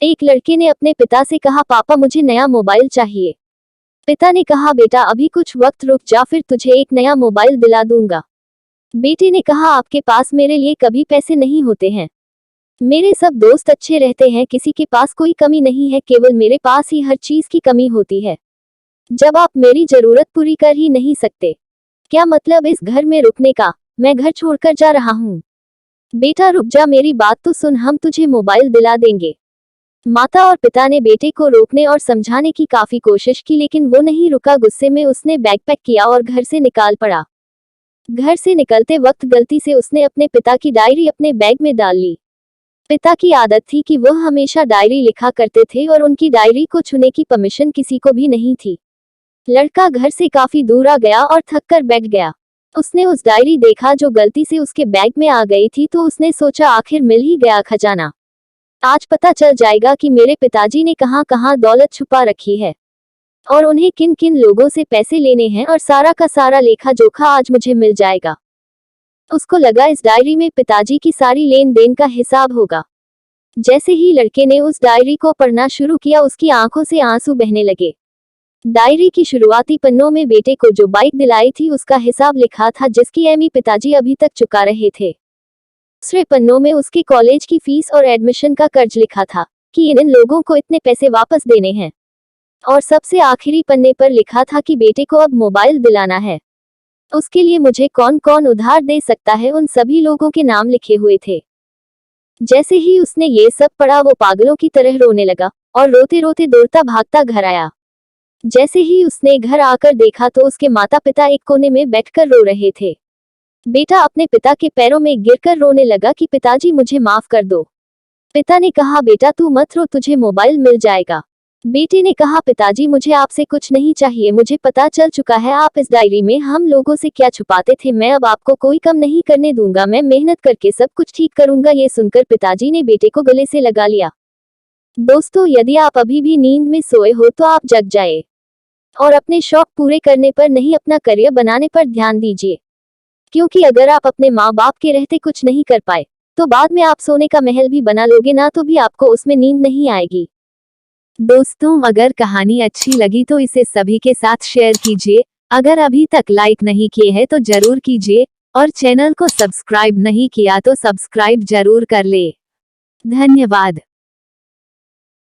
एक लड़के ने अपने पिता से कहा, पापा मुझे नया मोबाइल चाहिए। पिता ने कहा, बेटा अभी कुछ वक्त रुक जा, फिर तुझे एक नया मोबाइल दिला दूंगा। बेटे ने कहा, आपके पास मेरे लिए कभी पैसे नहीं होते हैं। मेरे सब दोस्त अच्छे रहते हैं, किसी के पास कोई कमी नहीं है, केवल मेरे पास ही हर चीज की कमी होती है। जब आप मेरी जरूरत पूरी कर ही नहीं सकते, क्या मतलब इस घर में रुकने का? मैं घर छोड़कर जा रहा हूँ। बेटा रुक जा, मेरी बात तो सुन, हम तुझे मोबाइल दिला देंगे। माता और पिता ने बेटे को रोकने और समझाने की काफी कोशिश की, लेकिन वो नहीं रुका। गुस्से में उसने बैग पैक किया और घर से निकाल पड़ा। घर से निकलते वक्त गलती से उसने अपने पिता की डायरी अपने बैग में डाल ली। पिता की आदत थी कि वह हमेशा डायरी लिखा करते थे और उनकी डायरी को छूने की परमिशन किसी को भी नहीं थी। लड़का घर से काफी दूर आ गया और थक कर बैठ गया। उसने उस डायरी देखा जो गलती से उसके बैग में आ गई थी, तो उसने सोचा आखिर मिल ही गया खजाना। आज पता चल जाएगा कि मेरे पिताजी ने कहां कहां दौलत छुपा रखी है और उन्हें किन किन लोगों से पैसे लेने हैं, और सारा का सारा लेखा जोखा आज मुझे मिल जाएगा। उसको लगा इस डायरी में पिताजी की सारी लेन देन का हिसाब होगा। जैसे ही लड़के ने उस डायरी को पढ़ना शुरू किया, उसकी आंखों से आंसू बहने लगे। डायरी की शुरुआती पन्नों में बेटे को जो बाइक दिलाई थी उसका हिसाब लिखा था, जिसकी ईएमआई पिताजी अभी तक चुका रहे थे। दूसरे पन्नों में उसके कॉलेज की फीस और एडमिशन का कर्ज लिखा था कि इन लोगों को इतने पैसे वापस देने हैं। और सबसे आखिरी पन्ने पर लिखा था कि बेटे को अब मोबाइल दिलाना है। उसके लिए मुझे कौन कौन उधार दे सकता है, उन सभी लोगों के नाम लिखे हुए थे। जैसे ही उसने ये सब पढ़ा, वो पागलों की तरह रोने लगा और रोते रोते दौड़ता भागता घर आया। जैसे ही उसने घर आकर देखा तो उसके माता पिता एक कोने में बैठकर रो रहे थे। बेटा अपने पिता के पैरों में गिरकर रोने लगा कि पिताजी मुझे माफ कर दो। पिता ने कहा, बेटा तू मत रो, तुझे मोबाइल मिल जाएगा। बेटे ने कहा, पिताजी मुझे आपसे कुछ नहीं चाहिए, मुझे पता चल चुका है आप इस डायरी में हम लोगों से क्या छुपाते थे। मैं अब आपको कोई कम नहीं करने दूंगा, मैं मेहनत करके सब कुछ ठीक करूंगा। ये सुनकर पिताजी ने बेटे को गले से लगा लिया। दोस्तों, यदि आप अभी भी नींद में सोए हो तो आप जग जाए और अपने शौक पूरे करने पर नहीं, अपना करियर बनाने पर ध्यान दीजिए। क्योंकि अगर आप अपने माँ बाप के रहते कुछ नहीं कर पाए, तो बाद में आप सोने का महल भी बना लोगे ना, तो भी आपको उसमें नींद नहीं आएगी। दोस्तों, अगर कहानी अच्छी लगी तो इसे सभी के साथ शेयर कीजिए। अगर अभी तक लाइक नहीं किए हैं तो जरूर कीजिए और चैनल को सब्सक्राइब नहीं किया तो सब्सक्राइब जरूर कर ले। धन्यवाद।